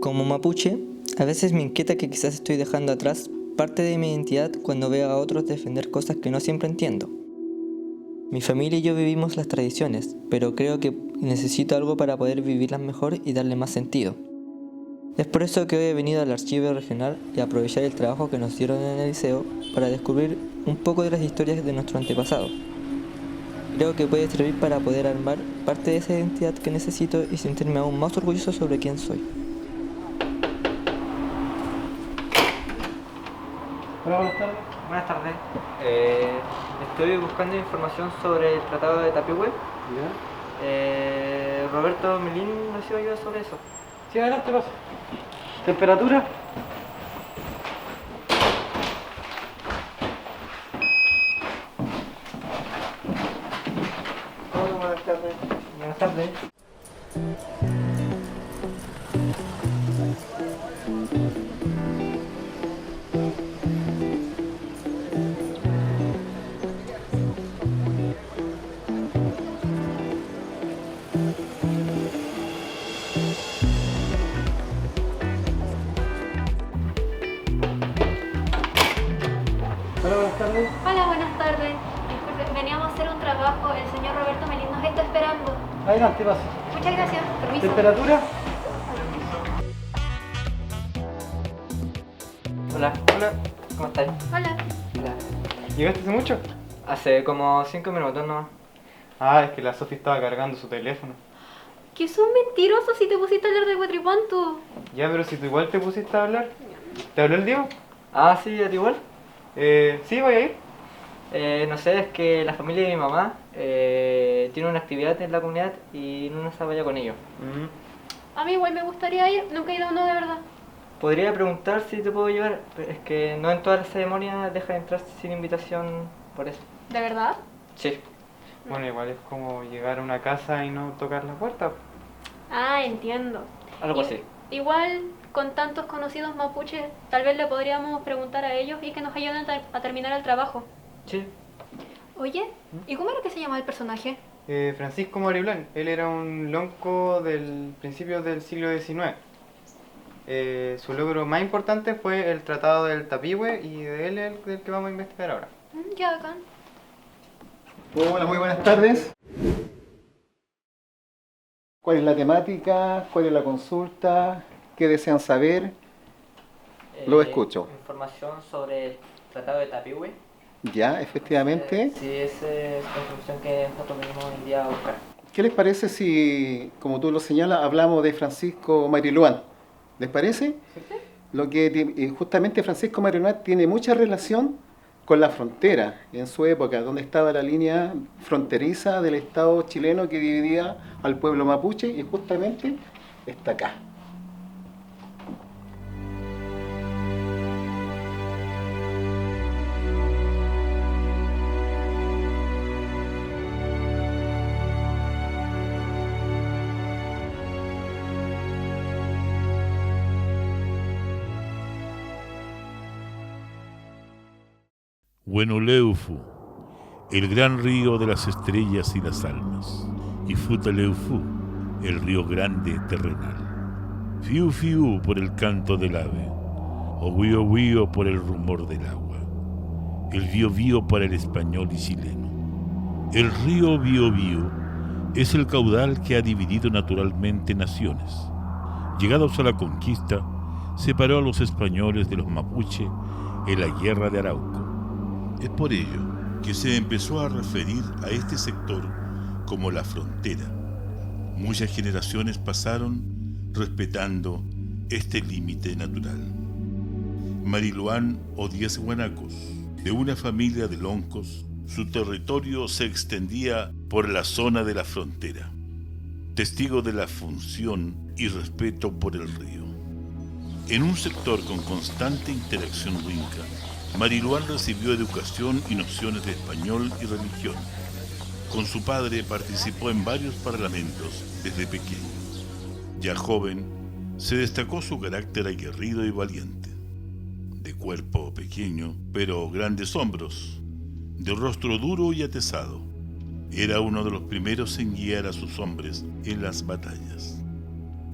Como mapuche, a veces me inquieta que quizás estoy dejando atrás parte de mi identidad cuando veo a otros defender cosas que no siempre entiendo. Mi familia y yo vivimos las tradiciones, pero creo que necesito algo para poder vivirlas mejor y darle más sentido. Es por eso que hoy he venido al archivo regional y a aprovechar el trabajo que nos dieron en el liceo para descubrir un poco de las historias de nuestro antepasado. Creo que puede servir para poder armar parte de esa identidad que necesito y sentirme aún más orgulloso sobre quién soy. Hola, buenas tardes. Buenas tardes. Estoy buscando información sobre el Tratado de Tapigüe. ¿Ya? Roberto Melín nos iba a ayudar sobre eso. Sí, adelante, pasa. ¿Temperatura? Hola, buenas tardes. Buenas tardes. Hola, buenas tardes. Hola, buenas tardes. Disculpe, veníamos a hacer un trabajo. El señor Roberto Melín nos está esperando. Adelante, pasa. Muchas gracias. Permiso. ¿Temperatura? Hola. Hola. ¿Cómo estás? Hola. ¿Llegaste hace mucho? Hace como 5 minutos nomás. Ah, es que la Sofi estaba cargando su teléfono. Que son mentirosos si te pusiste a hablar de Huatripantu. Ya, pero si tú igual te pusiste a hablar. ¿Te habló el Diego? Ah, sí, ¿a ti igual? Sí, voy a ir. No sé, es que la familia de mi mamá tiene una actividad en la comunidad y no nos vaya con ellos. A mí igual me gustaría ir. Nunca he ido a uno de verdad. Podría preguntar si te puedo llevar, pero es que no en todas las ceremonias deja de entrar sin invitación por eso. ¿De verdad? Sí. Bueno, igual es como llegar a una casa y no tocar la puerta. Ah, entiendo. Algo así. Igual, con tantos conocidos mapuches, tal vez le podríamos preguntar a ellos y que nos ayuden a terminar el trabajo. Sí. Oye, ¿y cómo era que se llamaba el personaje? Francisco Mariluán, él era un lonco del principio del siglo XIX. Su logro más importante fue el Tratado del Tapigüe y de él es el que vamos a investigar ahora. Ya, bacán. Hola, muy buenas tardes. ¿Cuál es la temática? ¿Cuál es la consulta? ¿Qué desean saber? Lo escucho. Información sobre el Tratado de Tapigüe. Ya, efectivamente. Sí, esa es la información que nosotros venimos hoy día a buscar. ¿Qué les parece si, como tú lo señalas, hablamos de Francisco Mariluán? ¿Les parece? Lo que justamente Francisco Mariluán tiene mucha relación con la frontera en su época, donde estaba la línea fronteriza del Estado chileno que dividía al pueblo mapuche y justamente está acá. Huenoleufu, el gran río de las estrellas y las almas, y Futaleufu, el río grande terrenal. Fiu fiu por el canto del ave, Ohuio huio por el rumor del agua, el Biobío para el español y chileno. El río Biobío es el caudal que ha dividido naturalmente naciones. Llegados a la conquista, separó a los españoles de los mapuche en la guerra de Arauco. Es por ello que se empezó a referir a este sector como la frontera. Muchas generaciones pasaron respetando este límite natural. Mariluán o 10 guanacos, de una familia de loncos, su territorio se extendía por la zona de la frontera, testigo de la función y respeto por el río. En un sector con constante interacción huinca, Mariluán recibió educación y nociones de español y religión. Con su padre participó en varios parlamentos desde pequeño. Ya joven, se destacó su carácter aguerrido y valiente. De cuerpo pequeño, pero grandes hombros, de rostro duro y atezado. Era uno de los primeros en guiar a sus hombres en las batallas.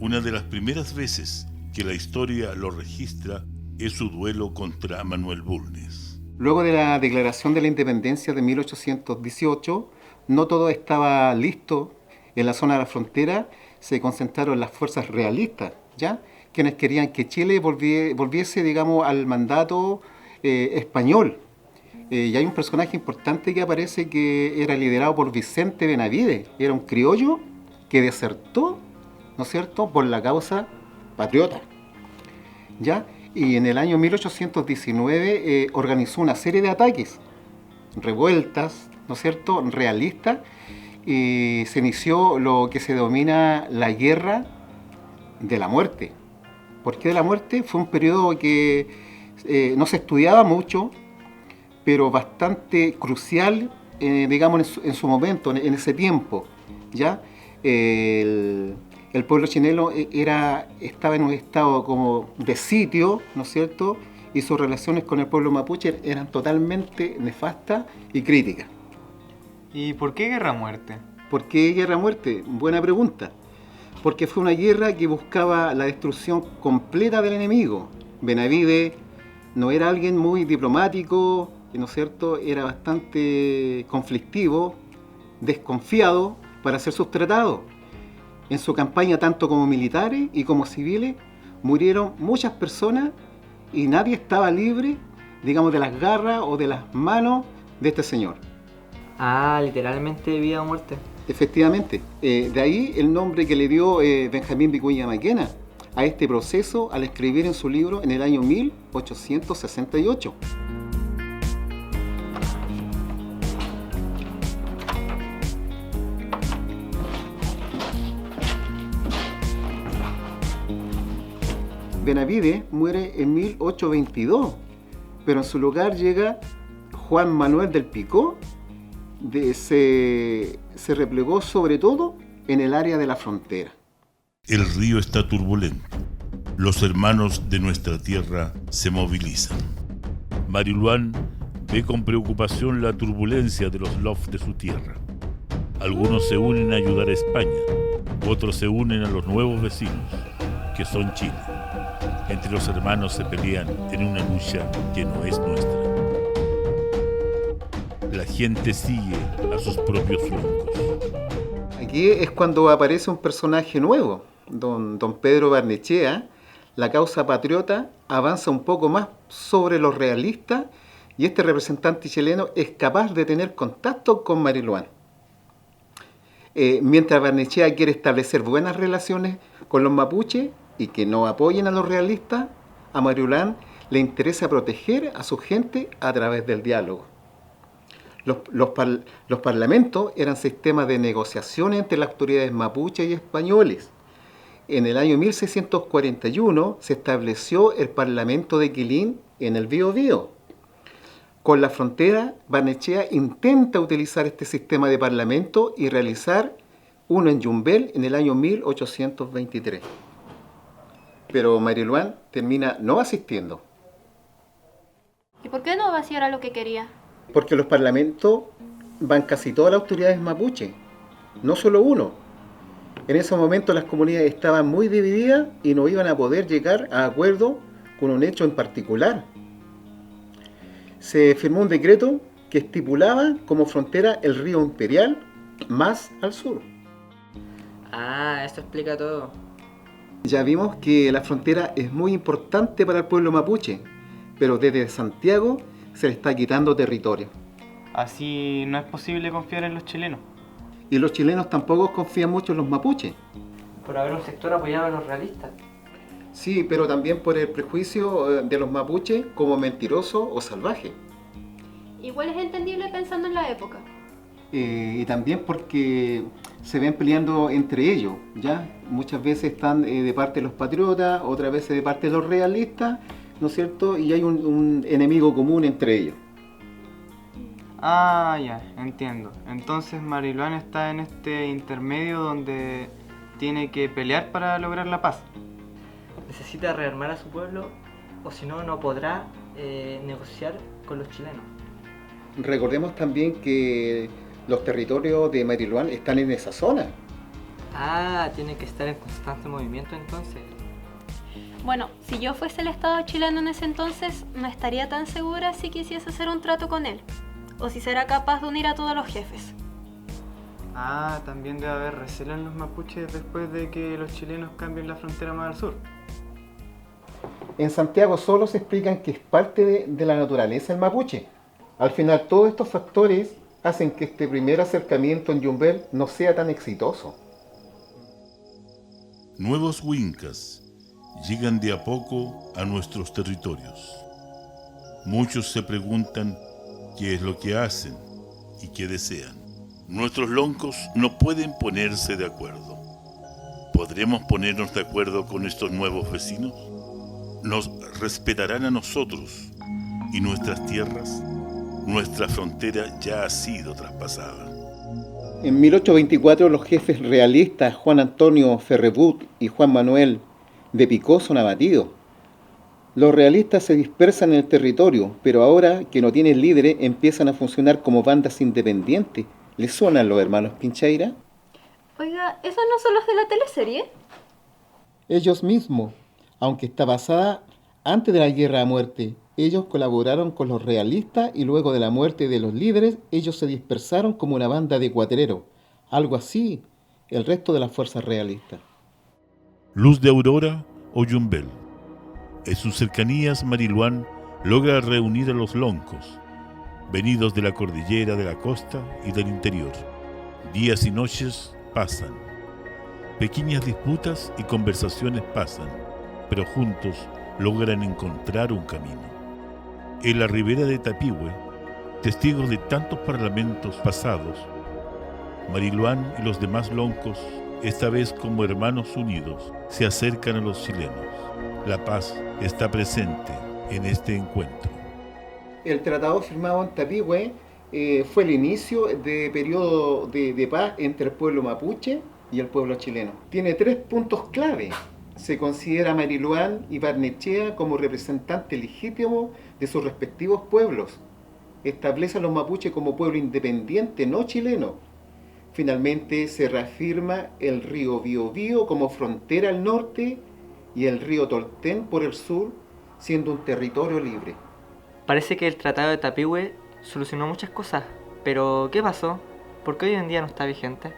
Una de las primeras veces que la historia lo registra es su duelo contra Manuel Bulnes. Luego de la declaración de la independencia de 1818, no todo estaba listo en la zona de la frontera, se concentraron las fuerzas realistas, ¿ya? Quienes querían que Chile volviese, digamos, al mandato español. Y hay un personaje importante que aparece que era liderado por Vicente Benavides, era un criollo que desertó, ¿no es cierto?, por la causa patriota, ¿ya? Y en el año 1819 organizó una serie de ataques, revueltas, ¿no es cierto?, realistas, y se inició lo que se denomina la Guerra de la Muerte. ¿Por qué de la muerte? Fue un periodo que no se estudiaba mucho, pero bastante crucial, digamos, en su momento, en ese tiempo, ¿ya? El pueblo chileno estaba en un estado como de sitio, ¿no es cierto?, y sus relaciones con el pueblo mapuche eran totalmente nefastas y críticas. ¿Y por qué guerra a muerte? ¿Por qué guerra a muerte? Buena pregunta. Porque fue una guerra que buscaba la destrucción completa del enemigo. Benavides no era alguien muy diplomático, ¿no es cierto?, era bastante conflictivo, desconfiado para hacer sus tratados. En su campaña, tanto como militares y como civiles, murieron muchas personas y nadie estaba libre, digamos, de las garras o de las manos de este señor. Ah, literalmente vida o muerte. Efectivamente, de ahí el nombre que le dio Benjamín Vicuña Maquena a este proceso al escribir en su libro en el año 1868. Benavides muere en 1822, pero en su lugar llega Juan Manuel del Picó. Se replegó sobre todo en el área de la frontera. El río está turbulento. Los hermanos de nuestra tierra se movilizan. Mariluán ve con preocupación la turbulencia de los lofts de su tierra. Algunos se unen a ayudar a España, otros se unen a los nuevos vecinos, que son Chile. Entre los hermanos se pelean en una lucha que no es nuestra. La gente sigue a sus propios flancos. Aquí es cuando aparece un personaje nuevo, don Pedro Barnechea. La causa patriota avanza un poco más sobre los realistas y este representante chileno es capaz de tener contacto con Mariluán. Mientras Barnechea quiere establecer buenas relaciones con los mapuches y que no apoyen a los realistas, a Mariluán le interesa proteger a su gente a través del diálogo. Los parlamentos eran sistemas de negociación entre las autoridades mapuches y españoles. En el año 1641 se estableció el Parlamento de Quilín en el Biobío. Con la frontera, Barnechea intenta utilizar este sistema de parlamento y realizar uno en Yumbel en el año 1823. Pero Mariluán termina no asistiendo. ¿Y por qué no va si era lo que quería? Porque los parlamentos van casi todas las autoridades mapuche, no solo uno. En ese momento las comunidades estaban muy divididas y no iban a poder llegar a acuerdo con un hecho en particular. Se firmó un decreto que estipulaba como frontera el río Imperial más al sur. Ah, esto explica todo. Ya vimos que la frontera es muy importante para el pueblo mapuche, pero desde Santiago se le está quitando territorio. Así no es posible confiar en los chilenos. Y los chilenos tampoco confían mucho en los mapuches. Por haber un sector apoyado a los realistas. Sí, pero también por el prejuicio de los mapuches como mentirosos o salvajes. Igual es entendible pensando en la época. Y también porque se ven peleando entre ellos, ¿ya? Muchas veces están de parte de los patriotas, otras veces de parte de los realistas, ¿no es cierto? Y hay un enemigo común entre ellos. Ah, ya, entiendo. Entonces Mariluán está en este intermedio donde tiene que pelear para lograr la paz. Necesita rearmar a su pueblo o si no, no podrá negociar con los chilenos. Recordemos también que los territorios de Mariluán están en esa zona. Ah, tiene que estar en constante movimiento entonces. Bueno, si yo fuese el Estado chileno en ese entonces, no estaría tan segura si quisiese hacer un trato con él, o si será capaz de unir a todos los jefes. Ah, también debe haber recelo en los mapuches después de que los chilenos cambien la frontera más al sur. En Santiago solo se explican que es parte de la naturaleza el mapuche. Al final, todos estos factores hacen que este primer acercamiento en Yumbel no sea tan exitoso. Nuevos Wincas llegan de a poco a nuestros territorios. Muchos se preguntan qué es lo que hacen y qué desean. Nuestros loncos no pueden ponerse de acuerdo. ¿Podremos ponernos de acuerdo con estos nuevos vecinos? ¿Nos respetarán a nosotros y nuestras tierras? Nuestra frontera ya ha sido traspasada. En 1824 los jefes realistas Juan Antonio Ferrebut y Juan Manuel de Picó son abatidos. Los realistas se dispersan en el territorio, pero ahora que no tienen líderes empiezan a funcionar como bandas independientes. ¿Les suenan los hermanos Pincheira? Oiga, ¿esos no son los de la teleserie? Ellos mismos, aunque está basada antes de la guerra a muerte, ellos colaboraron con los realistas y luego de la muerte de los líderes, ellos se dispersaron como una banda de cuatreros. Algo así, el resto de las fuerzas realistas. Luz de Aurora o Yumbel. En sus cercanías, Mariluán logra reunir a los loncos, venidos de la cordillera, de la costa y del interior. Días y noches pasan. Pequeñas disputas y conversaciones pasan, pero juntos logran encontrar un camino. En la ribera de Tapihue, testigos de tantos parlamentos pasados, Mariluán y los demás loncos, esta vez como hermanos unidos, se acercan a los chilenos. La paz está presente en este encuentro. El tratado firmado en Tapihue fue el inicio de periodo de paz entre el pueblo mapuche y el pueblo chileno. Tiene 3 puntos clave. Se considera a Mariluán y Barnechea como representantes legítimos de sus respectivos pueblos. Establece a los mapuches como pueblo independiente, no chileno. Finalmente se reafirma el río Biobío como frontera al norte y el río Tolten por el sur, siendo un territorio libre. Parece que el Tratado de Tapihue solucionó muchas cosas, pero ¿qué pasó? ¿Por qué hoy en día no está vigente?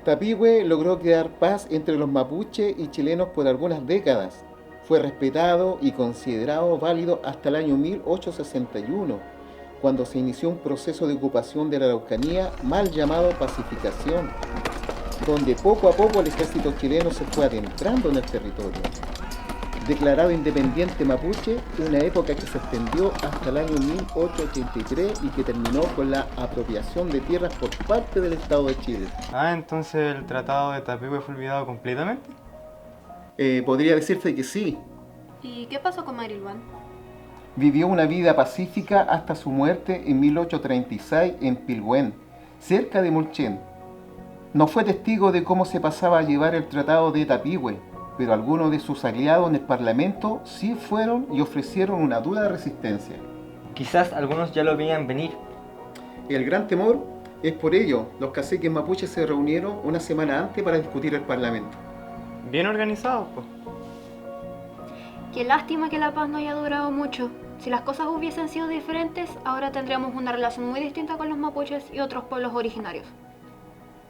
Tapihue logró crear paz entre los mapuches y chilenos por algunas décadas. Fue respetado y considerado válido hasta el año 1861, cuando se inició un proceso de ocupación de la Araucanía mal llamado pacificación, donde poco a poco el ejército chileno se fue adentrando en el territorio. Declarado independiente mapuche, una época que se extendió hasta el año 1883 y que terminó con la apropiación de tierras por parte del Estado de Chile. Ah, entonces el tratado de Tapihue fue olvidado completamente. Podría decirse que sí. ¿Y qué pasó con Mariluán? Vivió una vida pacífica hasta su muerte en 1836 en Pilhuén, cerca de Mulchen. No fue testigo de cómo se pasaba a llevar el tratado de Tapihue, pero algunos de sus aliados en el Parlamento sí fueron y ofrecieron una dura resistencia. Quizás algunos ya lo veían venir. El gran temor es por ello, los caciques mapuches se reunieron una semana antes para discutir el Parlamento. Bien organizado, pues. Qué lástima que la paz no haya durado mucho. Si las cosas hubiesen sido diferentes, ahora tendríamos una relación muy distinta con los mapuches y otros pueblos originarios.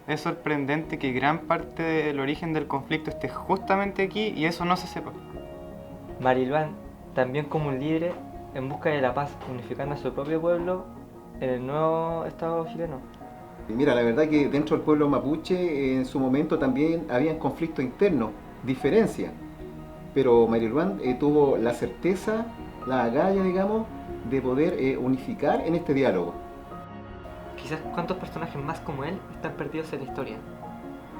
Es sorprendente que gran parte del origen del conflicto esté justamente aquí y eso no se sepa. Mariluán, también como un líder en busca de la paz, unificando a su propio pueblo en el nuevo Estado chileno. Y mira, la verdad que dentro del pueblo mapuche en su momento también habían conflictos internos, diferencias. Pero Mariluán tuvo la certeza, la agallas, digamos, de poder unificar en este diálogo. Quizás cuántos personajes más como él están perdidos en la historia.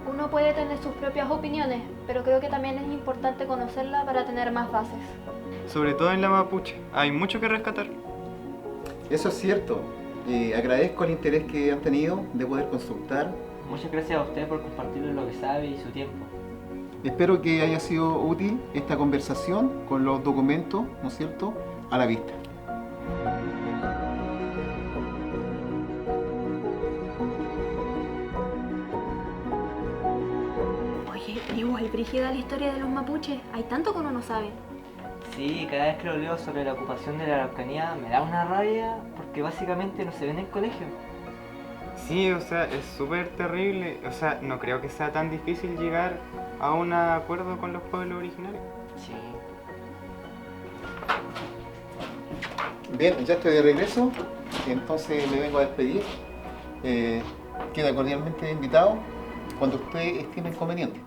Uno puede tener sus propias opiniones, pero creo que también es importante conocerla para tener más bases. Sobre todo en la mapuche, hay mucho que rescatar. Eso es cierto. Agradezco el interés que han tenido de poder consultar. Muchas gracias a usted por compartir lo que sabe y su tiempo. Espero que haya sido útil esta conversación con los documentos, ¿no es cierto?, a la vista. Oye, igual brígida la historia de los mapuches, hay tanto que uno no sabe. Sí, cada vez que lo leo sobre la ocupación de la Araucanía me da una rabia porque básicamente no se ve en el colegio. Sí, o sea, es súper terrible. O sea, no creo que sea tan difícil llegar a un acuerdo con los pueblos originarios. Sí. Bien, ya estoy de regreso, entonces me vengo a despedir. Queda cordialmente invitado cuando usted estime inconveniente.